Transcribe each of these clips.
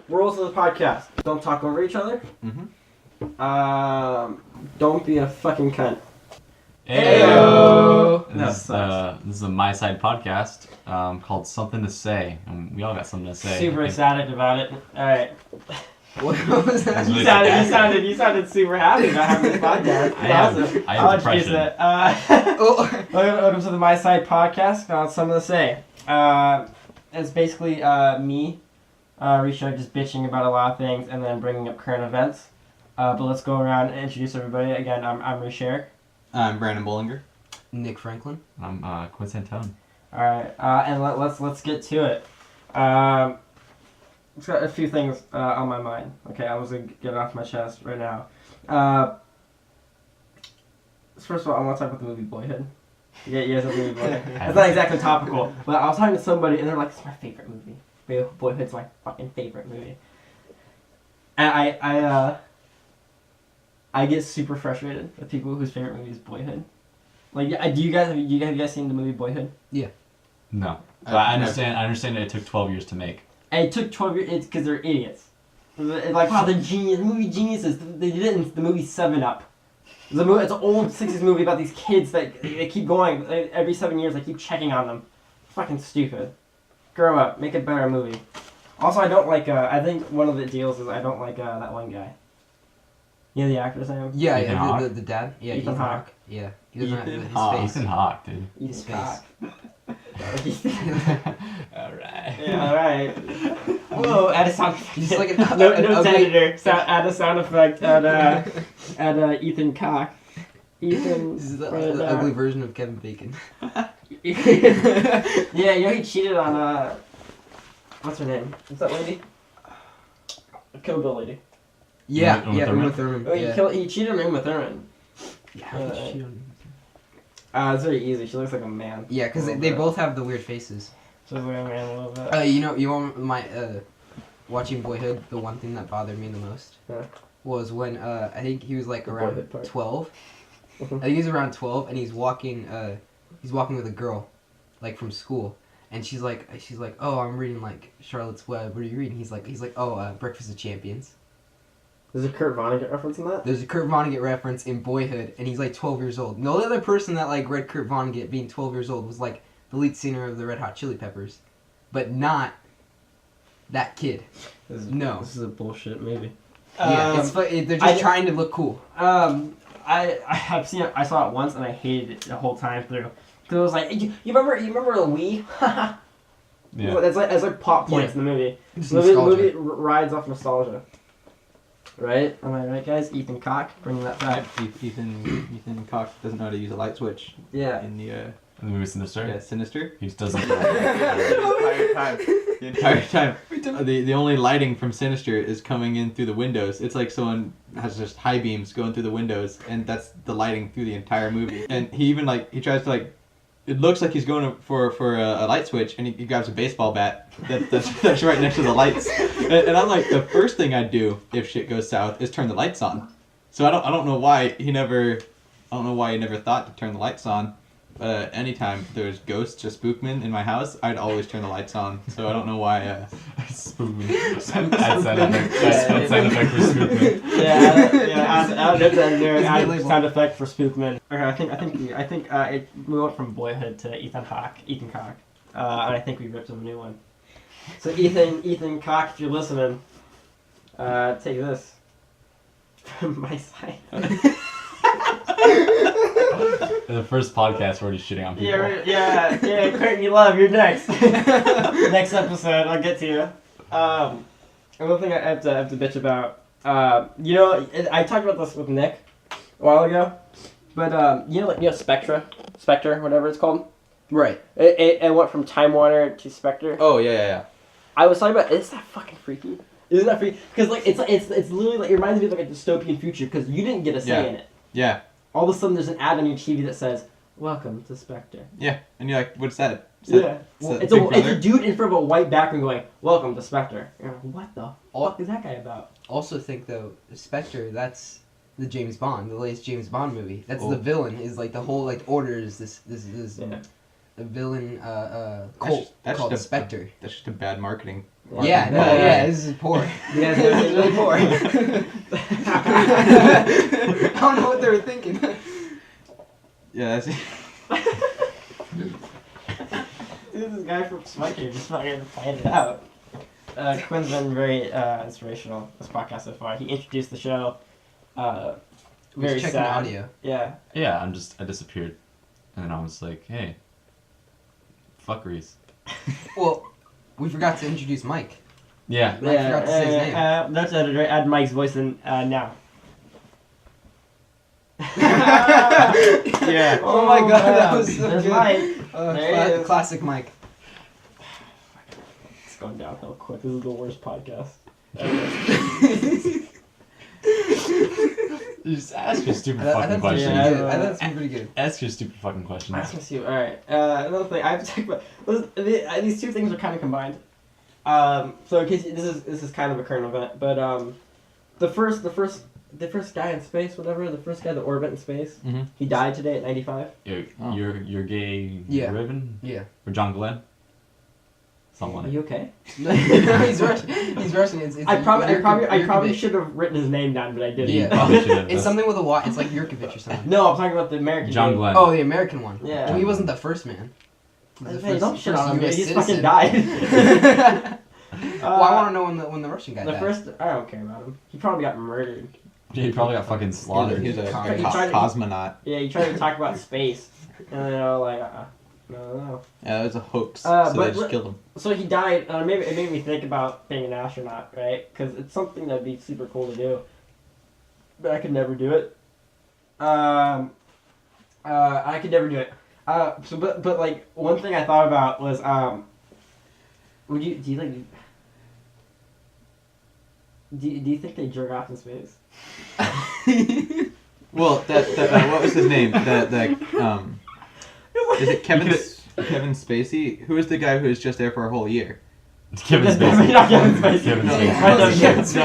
Rules of the podcast. Don't talk over each other. Don't be a fucking cunt. Ayo! This is a MYSIDE podcast called Something to Say. And we all got something to say. Super excited about it. Alright. What was that? You sounded super happy about having this podcast. I have depression. Welcome to the MYSIDE podcast called Something to Say. It's basically me, Risha, just bitching about a lot of things and then bringing up current events. But let's go around and introduce everybody. Again, I'm Risha. I'm Brandon Bollinger. Nick Franklin. I'm Quinn Santone. Alright, and let's get to it. I've got a few things on my mind. Okay, I was going to get it off my chest right now. First of all, I want to talk about the movie Boyhood. Yeah, you guys have Movie Boyhood. It's not exactly topical, but I was talking to somebody and they're like, "It's my favorite movie. Boyhood's my fucking favorite movie." And I get super frustrated with people whose favorite movie is Boyhood. Like, have you guys seen the movie Boyhood? Yeah. No. But I understand that it took 12 years to make. And it took 12 years. It's because they're idiots. Like, wow, they're genius. The movie geniuses. They did it in the movie 7 Up. It's an old 60s movie about these kids that they keep going. Every 7 years, they keep checking on them. Fucking stupid. Grow up. Make a better movie. Also, I don't like, I think one of the deals is I don't like that one guy. You know the actor's name? Yeah, the dad. Yeah, Ethan Hawke. Yeah. He doesn't have his Hawke. face. Ethan Hawke, dude. His face. Alright. Yeah, alright. Whoa, add a sound effect. He's like no editor. Add a sound effect at Ethan Hawke. Ethan. This is the ugly version of Kevin Bacon. Yeah, you know he cheated on what's her name? What's that lady? Kill Bill lady. Yeah, Uma Uma Thurman. Oh, Yeah. he cheated on Uma Thurman. Yeah, It's very easy. She looks like a man. yeah, because they both have the weird faces. She looks like a man a little bit. You want my watching Boyhood? The one thing that bothered me the most was when I think he was like around 12. I think he was around 12, and he's walking with a girl, like from school, and she's like, oh, I'm reading like Charlotte's Web. What are you reading? He's like, oh, Breakfast of Champions. There's a Kurt Vonnegut reference in that? There's a Kurt Vonnegut reference in Boyhood, and he's like 12 years old. The only other person that like read Kurt Vonnegut being 12 years old was like the lead singer of the Red Hot Chili Peppers, but not that kid. This is a bullshit movie. Yeah, they're just trying to look cool. I've seen it. I saw it once and I hated it the whole time through. Cause it was like, you remember the Wii? Yeah. That's like plot points in the movie. The movie rides off nostalgia. Right? Am I right, guys? Ethan Hawke, bringing that back. Ethan Hawke doesn't know how to use a light switch. Yeah. In the movie Sinister? Yeah, Sinister. He just doesn't. The entire time. The only lighting from Sinister is coming in through the windows. It's like someone has just high beams going through the windows, and that's the lighting through the entire movie. And he even he tries to it looks like he's going for a light switch, and he grabs a baseball bat that's right next to the lights. And I'm like, the first thing I'd do if shit goes south is turn the lights on. So I don't know why he never thought to turn the lights on. Anytime there's ghosts or spookmen in my house, I'd always turn the lights on. So I don't know why. Spookmen. That's sound effect for spookmen. Add sound effect for spookmen. Okay, I think we went from Boyhood to Ethan Hawke, and I think we ripped him a new one. So Ethan Hawke, if you're listening, take this from my side. The first podcast we're already shitting on people. Yeah, Courtney Love, you're next. Next episode, I'll get to you. Another thing I have to bitch about. I talked about this with Nick a while ago, but Spectre, whatever it's called. Right. It went from Time Warner to Spectre. Oh yeah. I was talking about, is that fucking freaky? Isn't that freaky? Because it's literally it reminds me of a dystopian future because you didn't get a say in it. Yeah. All of a sudden, there's an ad on your TV that says, "Welcome to Spectre." Yeah, and you're like, "What's that?" It's a dude in front of a white background going, "Welcome to Spectre." You're like, what the fuck is that guy about? Also think though, Spectre, that's the James Bond, the latest James Bond movie. That's the villain. Is like the whole order is this a villain cult called Spectre. That's just a bad marketing Yeah, no, yeah, this is poor. Yeah, this is really poor. I don't know what they were thinking. Yeah, that's This guy from Smoky just fucking planned it out. Quinn's been very inspirational this podcast so far. He introduced the show. Very checking sad. audio. Yeah. Yeah, I disappeared. And then I was like, hey, fuckeries. Well, we forgot to introduce Mike. Yeah. I forgot to say his name. That's editor. Add Mike's voice in now. yeah. Oh my god, that was so There's good. Mike. There he is. Classic Mike. It's going downhill quick. This is the worst podcast. Just ask your stupid I fucking thought questions. that's pretty good. Ask your stupid fucking questions. Ask us you. All right. Another thing I have to talk about. These two things are kind of combined. So in case this is kind of a current event, but the first guy in space, whatever, the first guy to orbit in space, Mhm. he died today at 95. You're gay Yeah. Riven? Yeah. Or John Glenn? Something Are like you okay? No, he's Russian. He's Russian. It's I probably Yurkovich. should have written his name down, but I didn't. Yeah. Probably should've. It's something with a Y. It's like Yurkovich or something. No, I'm talking about the American. John dude. Glenn. Oh, the American one. Yeah. Well, he wasn't the first man. He was the Hey, don't shit first on him. US He's citizen. fucking died. Well, I want to know when the Russian guy The died. first, I don't care about him. He probably got murdered. Yeah, he probably got fucking slaughtered. He's a He tried to- cosmonaut. Yeah, he tried to talk about space, and they were like, no. Yeah, that was a hoax. But So they just killed him. So he died. It made me think about being an astronaut, right? Because it's something that'd be super cool to do, but I could never do it. I could never do it. But like one thing I thought about was do you think they jerk off in space? Well, what was his name? Is it Kevin Spacey? Who is the guy who was just there for a whole year? Kevin That's Spacey. definitely not Kevin Spacey. Kevin No, Spacey.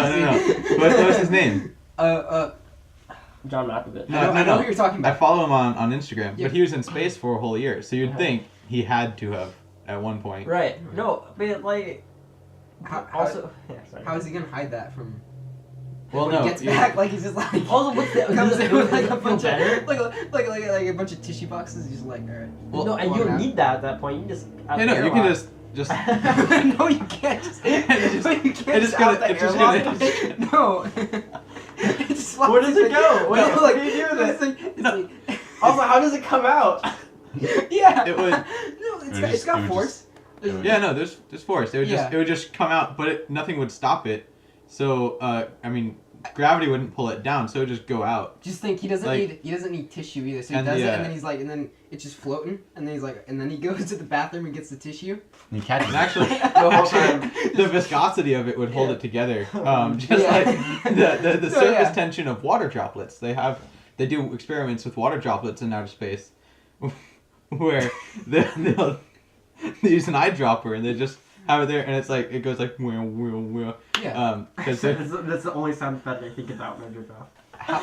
No. What was his name? John Malkovich. I know who you're talking I about. follow him on Instagram, Yeah. but he was in space for a whole year, so you'd think he had to have at one point. Right. No, but like. How Sorry. is he gonna hide that from? Well, when no. he gets back, like he's just like. Also, what's the comes in with like a bunch better? of like a bunch of tissue boxes. He's just like, all right. Well, No, and you don't need that at that point. You just. Yeah, no, you can just. No, you can't. Just, you can't just gotta- out it's just the gonna- No. It just Where does it go? What No, like, do you do with it's it? like, it's No. like, Also, how does it come out? yeah. It would. No, it's got force. Yeah, no, there's force. It would Yeah. it would just come out, but nothing would stop it. So, I mean, gravity wouldn't pull it down, so it would just go out. Just think he doesn't Like- need tissue either. So he And does it, the, and then he's like, and then it's just floating, and then he's like, and then he goes to the bathroom and gets the tissue. He catches And it. actually, The whole time. the viscosity of it would hold it together. Just Yeah. like the No, surface yeah. tension of water droplets. They do experiments with water droplets in outer space, where they'll use an eyedropper and they just have it there, and it's like it goes like wheel. Yeah. Because That's the only sound effect I think about when I jerk off.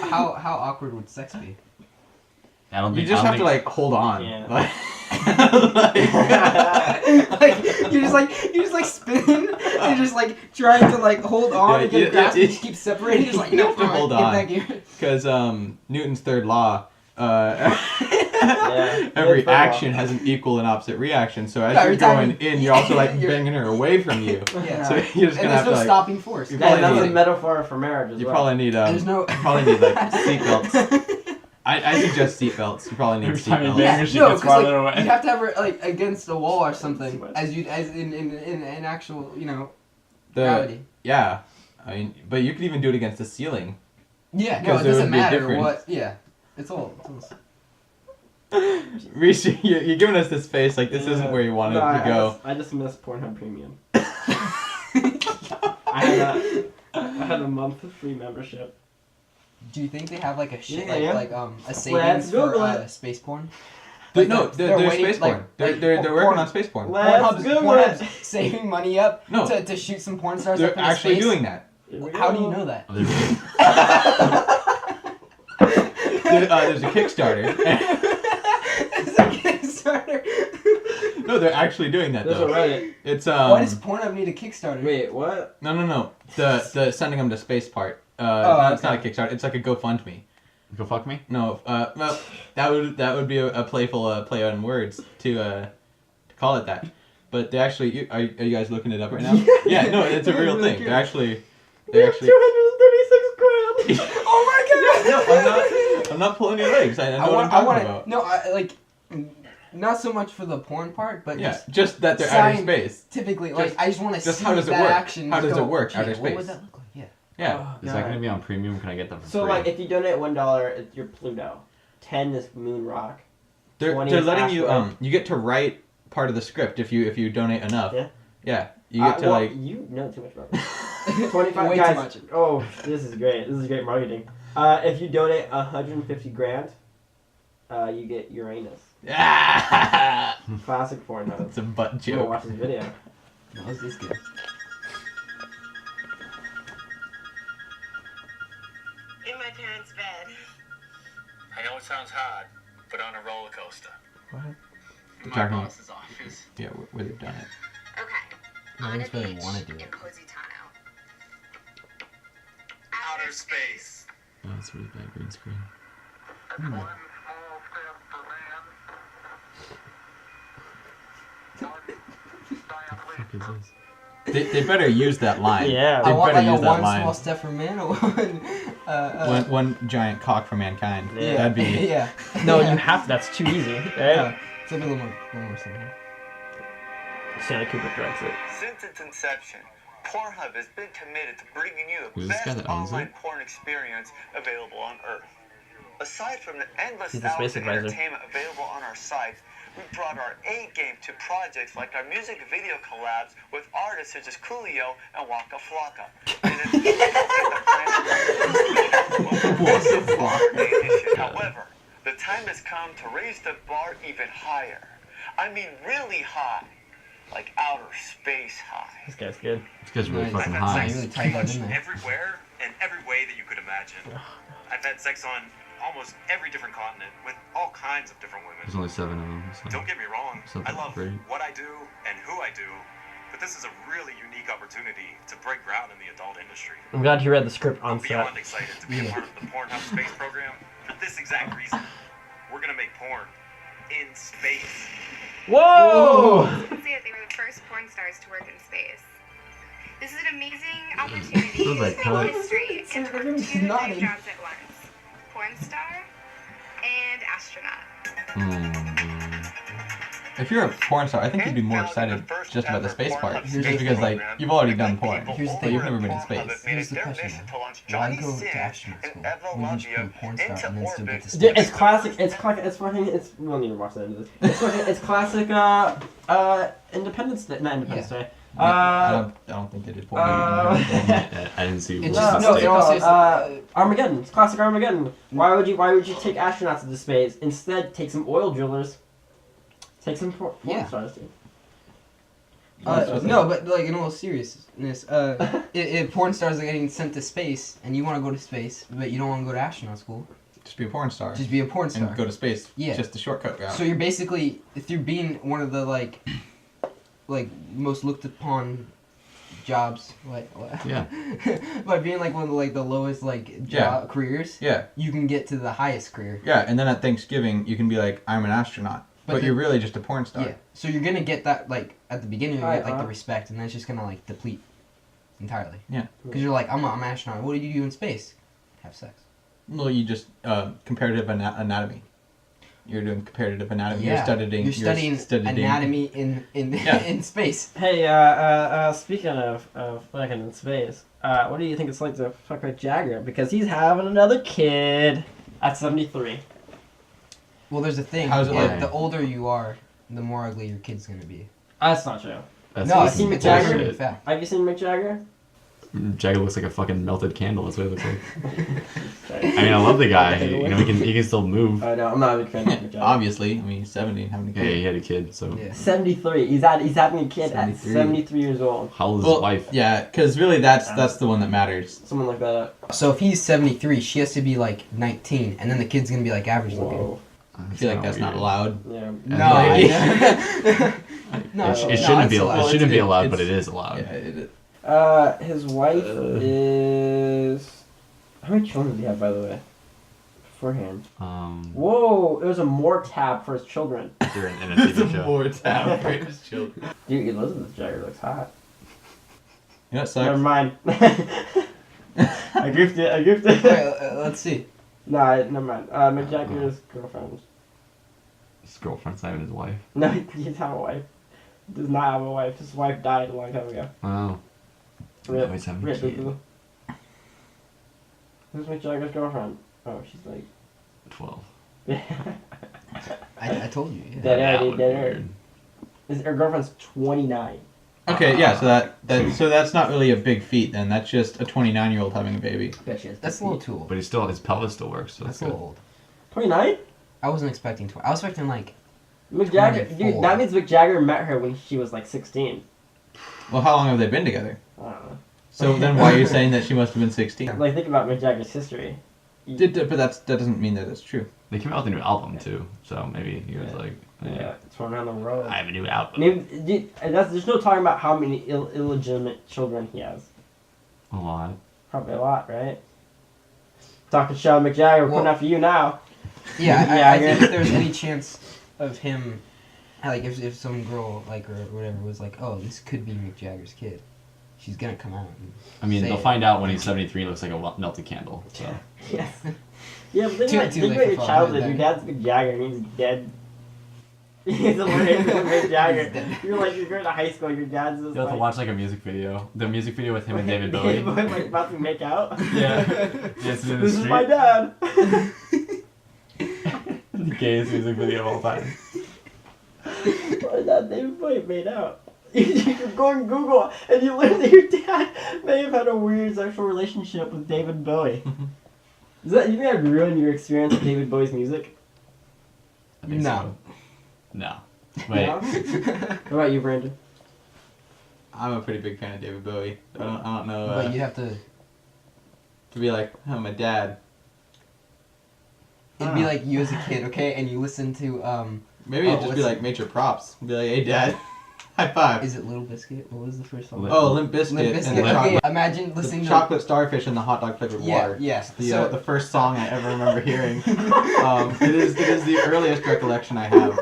How awkward would sex be? I don't you think just I have don't to think- like hold on. Yeah. Like you're just like spinning, and you're just like trying to like hold on Yeah, and get yeah, a grasp, yeah. and just keep separating. Just like You no, have to hold get on. back here. Because Newton's third law. Yeah. Every Third law. action has an equal and opposite reaction. So as Every you're time going you- in, you're also like you're- banging her away from you. Yeah. So you're just And gonna there's have no to like. stopping force. You That's probably a need- metaphor for marriage as You well. probably need There's no. you probably need like seatbelts. I suggest seatbelts. You probably need Every time you seatbelts. bang- Yeah, she no, gets 'cause, like, farther away. you have to have her like against a wall or something, Much. as in actual gravity. Yeah, I mean, but you could even do it against the ceiling. Yeah, no, 'Cause it there doesn't would be a matter difference. what. Yeah, it's all. Reese, you're giving us this face like this isn't where you wanted No, to go. I just missed Pornhub Premium. I had a month of free membership. Do you think they have like a Yeah. a savings for Google it. space porn? No, they're they're waiting, space porn. like, They're porn- working on space porn. Let's Google it. Pornhub's saving money up No. to shoot some porn stars They're up into actually space. doing that. Here we How do go. you know that? Oh, they're- There's a Kickstarter. It's a Kickstarter. No, No, they're actually doing that There's a though. Reddit. It's Why does PornHub need a Kickstarter? Wait, what? No. The sending them to space part. It's not a Kickstarter. It's like a GoFundMe. Go fuck me. No, well, that would be a playful play on words to call it that. But they actually are you guys looking it up right now? Yeah, no, it's a real thing. They're actually 236 grand. Oh my god! No, I'm not pulling your legs. I know what I'm talking about. No, not so much for the porn part, but Yeah, just that they're outer space. typically, Just- I just want to see just how does it that work? action. How just does go, it work "Gee, outer What space?" would that look like? Yeah. Yeah. Is that gonna be on premium? Can I get that for So free? like, if you donate $1, it's your Pluto. 10 is Moon Rock. They're 20 they're is letting you asteroid. you get to write part of the script if you donate enough. Yeah. Yeah. You get to well, like. You know too much about it. 25 Way guys. too much. Oh, this is great. This is great marketing. If you donate 150 grand, you get Uranus. Ah! Classic PornHub. It's a butt Go joke. watch this video. How's this good? In my parents' bed. I know it sounds hard, but on a roller coaster. What? In my Talking about- boss's office. Yeah, where they've done it. Okay. No, On that's a where they beach wanna do in it. Positano. Outer space. Oh, that's really bad green screen. What the fuck is this? They better use that line. Yeah. They I want better like a use that one line. small step for man, or One giant cock for mankind. Yeah. That'd be. yeah. No, you have to. That's too easy. Right? Yeah. It's like a little more simple. Santa Cooper directs it. Since its inception, PornHub has been committed to bringing you the Who's this guy best that owns online it? porn experience available on Earth. Aside from the endless He's the hours space of advisor. entertainment available on our site, we brought our A game to projects like our music video collabs with artists such as Coolio and Waka Flocka. And it's However, the time has come to raise the bar even higher. I mean really high. Like outer space high. This guy's good. This guy's really Nice. fucking I've high. had Really sex tight pretty that much in there. everywhere and every way that you could imagine. I've had sex on almost every different continent with all kinds of different women. There's only 7 of them. So. Don't get me wrong, Something I love great. what I do and who I do, but this is a really unique opportunity to break ground in the adult industry. I'm glad he read the script on I'm set. beyond excited to be a part of the PornHub space program for this exact reason. We're gonna make porn in space. Whoa! Say that they were the first porn stars to work in space. This is an amazing opportunity Feels like to cunt. make history and to work Everyone's two nodding. big jobs at once. Porn star and astronaut. If you're a porn star, I think you'd be more excited just about the space part. Just because, like, you've already done porn. Here's the But thing. you've never been in space. Here's the question, why go to astronaut school when you just become a porn star and then still get to Dude, space? it's classic. It's classic. It's fucking. It's. We don't need to watch the end of this. It's fucking. It's classic. Independence Day. Not Independence Day. I don't think they did porn. I didn't see It's what's just- the no, state. it also- Armageddon. It's classic Armageddon. Why would you take astronauts into space? Instead, take some oil drillers. Take some porn stars, dude. No, but like in all seriousness, if porn stars are getting sent to space and you want to go to space, but you don't want to go to astronaut school, Just be a porn star. just be a porn star. And go to space. Yeah. Just the shortcut route. So you're basically, through being one of the like most looked upon jobs, what? Yeah. By being like one of the lowest careers, Yeah. you can get to the highest career. Yeah, and then at Thanksgiving, you can be like, I'm an astronaut. But the- you're really just a porn star. Yeah. So you're gonna get that at the beginning, you get the Uh-huh. respect, and then it's just gonna deplete entirely. Yeah. Because you're like, I'm an astronaut. What do you do in space? Have sex. Well, you just, comparative anatomy. You're doing comparative anatomy. Yeah. You're studying anatomy in Yeah. in space. Hey, speaking of fucking in space, what do you think it's like to fuck with Jagger? Because he's having another kid at 73. Well, there's a thing. How does it work? The older you are, the more ugly your kid's gonna be. That's not true. That's No, fucking it's Jagger. a bullshit. fact. Have you seen Mick Jagger? Jagger looks like a fucking melted candle. That's what it looks like. I mean, I love the guy. You know, he can still move. Oh no, I'm not a big fan of Mick Jagger. Obviously, I mean, he's 70 and having a Yeah, kid. he had a kid. So Yeah. 73. He's having a kid 73. at 73 years old. how old is Well, his wife? yeah, because really that's the one that matters. Someone like that. So if he's 73, she has to be 19, and then the kid's gonna be average looking. Whoa. I feel like that's not allowed. Yeah. No, It shouldn't be. It shouldn't be allowed, but it is allowed. Yeah, His wife is. How many children did he have, by the way? Beforehand. Whoa! It was a more tab for his children. You're in a TV show. More tab for his children. Dude, Elizabeth Jagger looks hot. You know what Never sucks? mind. I goofed it. Wait, let's see. Nah, never mind. Mick Jagger's girlfriend. His girlfriend's not even his wife. No, he doesn't have a wife. He does not have a wife. His wife died a long time ago. Wow. Rip. Now he's having a Rip, kid. boo-boo. Who's Mick Jagger's girlfriend? Oh, she's like... 12. I told you. Yeah. Dead air, That dude, would dead be air. weird. Her girlfriend's 29. Okay, yeah, so that's not really a big feat then. That's just a 29-year-old having a baby. Bet she has That's a little too old. But he's still, his pelvis still works, so That's that's a good. little old. 29? I wasn't expecting 20. I was expecting like. Mick Jagger, 24. dude, that means Mick Jagger met her when she was like 16. Well, how long have they been together? I don't know. So then why are you saying that she must have been 16? Like, think about Mick Jagger's history. But that doesn't mean that it's true. They came out with a new album too, so maybe he was like, Yeah, it's from around the world. I have a new album. Maybe, dude, there's no talking about how many illegitimate children he has. A lot. Probably a lot, right? Talking show, Mick Jagger, we're coming after you now. Yeah, Yeah, I I think guess. if there's any chance of him, like if some girl like or whatever was like, oh, this could be Mick Jagger's kid, she's gonna come out. And I mean, say they'll it. find out when he's 73 and looks like a melted candle. So. Yes. Yeah, but think Too about late your for childhood. fatherhood Your dad's Mick Jagger and he's dead. He's allergic to Mick Jagger. dead. You're like, you're going to high school, your dad's just You'll have to like... watch like a music video. The music video with him and David Bowie. like about to make out. Yeah. Yes, in the This street. is my dad. The gayest music video of all time. My dad, David Bowie made out. You could go on Google and you learn that your dad may have had a weird sexual relationship with David Bowie. You think that would ruin your experience with David Bowie's music? I think No. so. No. Wait. No? What about you, Brandon? I'm a pretty big fan of David Bowie. I don't know. But you have to. To be like, oh, my dad. It'd be like you as a kid, okay, and you listen to Maybe Oh, it'd just be what's- like major props. Be like, hey, dad, high five. Is it Little Biscuit? What was the first song? Oh, Limp Bizkit Limp and Bizkit. the Okay, chocolate, imagine listening the to chocolate starfish and the hot dog flavored water. Yes. The first song I ever remember hearing. It is the earliest recollection I have.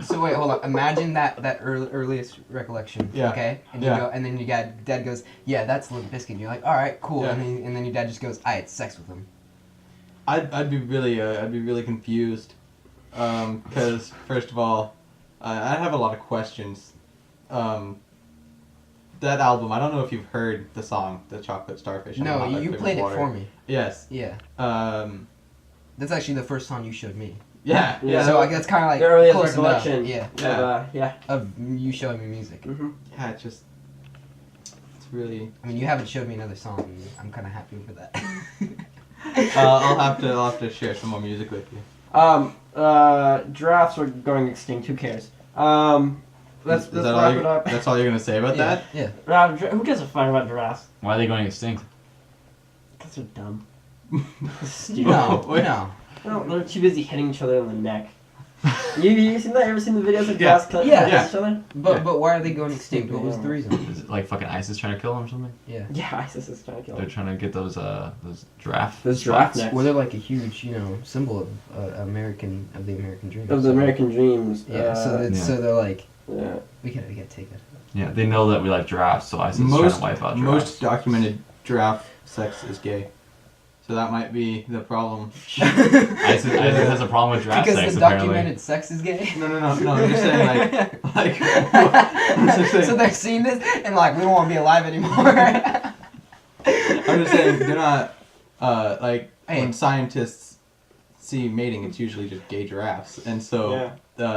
So wait, hold on. Imagine that earliest recollection. Yeah. Okay. And Yeah. you go, and then your dad goes, yeah, that's Limp Bizkit. And you're like, all right, cool. Yeah. And then your dad just goes, I had sex with him. I'd be really confused, because first of all, I have a lot of questions. That album, I don't know if you've heard the song, the Chocolate Starfish. and the No, Hot Dog you Flavored played Water. it for me. Yes. Yeah. That's That's actually the first song you showed me. yeah. Yeah. So like that's kind of like The earliest close enough. recollection. Yeah. Yeah. Of you showing me music. Mm-hmm. Yeah, it's really. I mean, you haven't showed me another song. And I'm kind of happy with that. I'll have to share some more music with you. Giraffes are going extinct. Who cares? Let's Is that wrap it up. That's all you're gonna say about Yeah. that? Yeah. Who gives a fuck about giraffes? Why are they going extinct? Because they're dumb. Stupid. No. Wait. No. No, they're too busy hitting each other in the neck. You seen that? Ever seen the videos of Yeah. giraffes killing Yeah. each other? But why are they going extinct? What was the reason? Is it like fucking ISIS trying to kill them or something? Yeah. Yeah, ISIS is trying to kill They're them. trying to get those giraffe. Those giraffe spots. necks. Well, they're like a huge, symbol of the American dream. Of the American dreams. Yeah. So they're like, Yeah. we gotta take it. Yeah, they know that we like giraffes, so ISIS is trying to wipe out giraffes. Most documented giraffe sex is gay. So that might be the problem. ISIS has a problem with giraffe Because sex, the apparently. documented sex is gay. No. I'm just saying like I'm just saying, So they're seeing this and like we don't want to be alive anymore. I'm just saying they're not like Hey. when scientists see mating, it's usually just gay giraffes, and so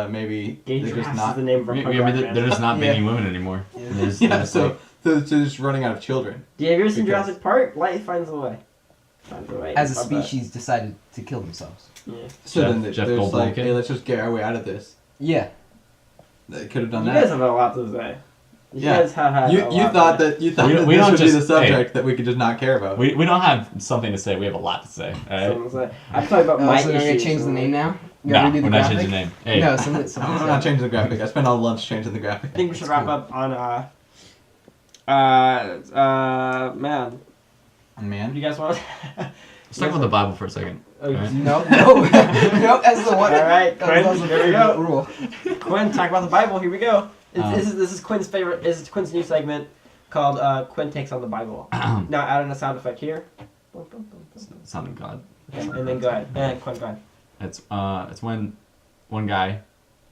maybe Gay they're giraffes just not. is the name for a punk rock band. They're just not Yeah. banging women anymore. Yeah. They're just- Yeah, they're just so like- they're just running out of children. Yeah, have you ever seen Because- Jurassic Park? Life finds a way. Finds a way. As a Love that. species, decided to kill themselves. Yeah. So Jeff- then they're Jeff just Goldblum like, kid? hey, let's just get our way out of this. Yeah. They could have done You that. guys have a lot to say. You Yeah. guys have had You a you lot thought of that you thought We that don't this would be just- the subject that we could just not care about. We don't have something to say. We have a lot to say. All right? Someone's like, I'm talking about my So we're gonna issues. change the name now? You No, gotta redo we're the not graphic? changing the name. Hey, No, I'm not changing the graphic. I spent all lunch changing the graphic. I think we should That's wrap cool. up on man. What Man. do you guys want? let's talk about the Bible for a second. Oh, Alright. No, no, that's the one. All right, that was Quinn, also here we the go. rule. Quinn, talk about the Bible. Here we go. Um, This is Quinn's favorite. This is Quinn's new segment called Quinn Takes on the Bible. Now add in a sound effect here. Sound of God. Okay, and then go ahead. And Quinn, go ahead. It's when one guy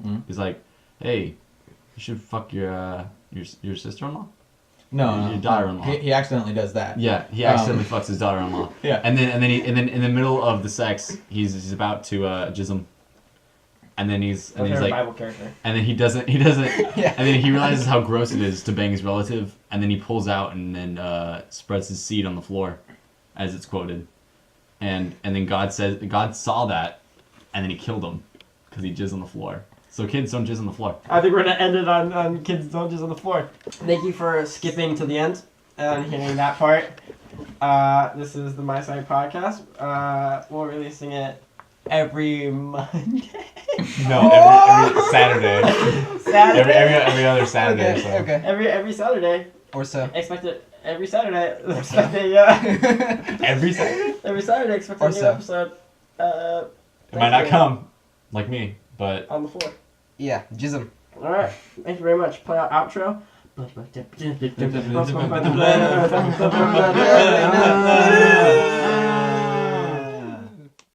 Mhm. is like, hey, you should fuck your sister-in-law. No, Your daughter-in-law. He accidentally does that. Yeah, he accidentally fucks his daughter-in-law. Yeah. And then in the middle of the sex, he's about to jism. And then he's My favorite like, Bible character. and then he doesn't, Yeah. and then he realizes how gross it is to bang his relative, and then he pulls out and then spreads his seed on the floor, as it's quoted, and then God saw that, and then he killed him, because he jizzed on the floor. So kids don't jizz on the floor. I think we're gonna end it on kids don't just on the floor. Thank you for skipping to the end and hearing that part. This is the MYSIDE podcast. We're releasing it every Monday. No, every Saturday. Saturday. Every other Saturday. Okay, so. okay. Every Saturday. Or so. Expect it every Saturday. Expect a, Every Saturday. every Saturday. Expect Or a new so. episode. It might not come, like me, but. On the floor. Yeah, jism. All right. Thank you very much. Play our outro.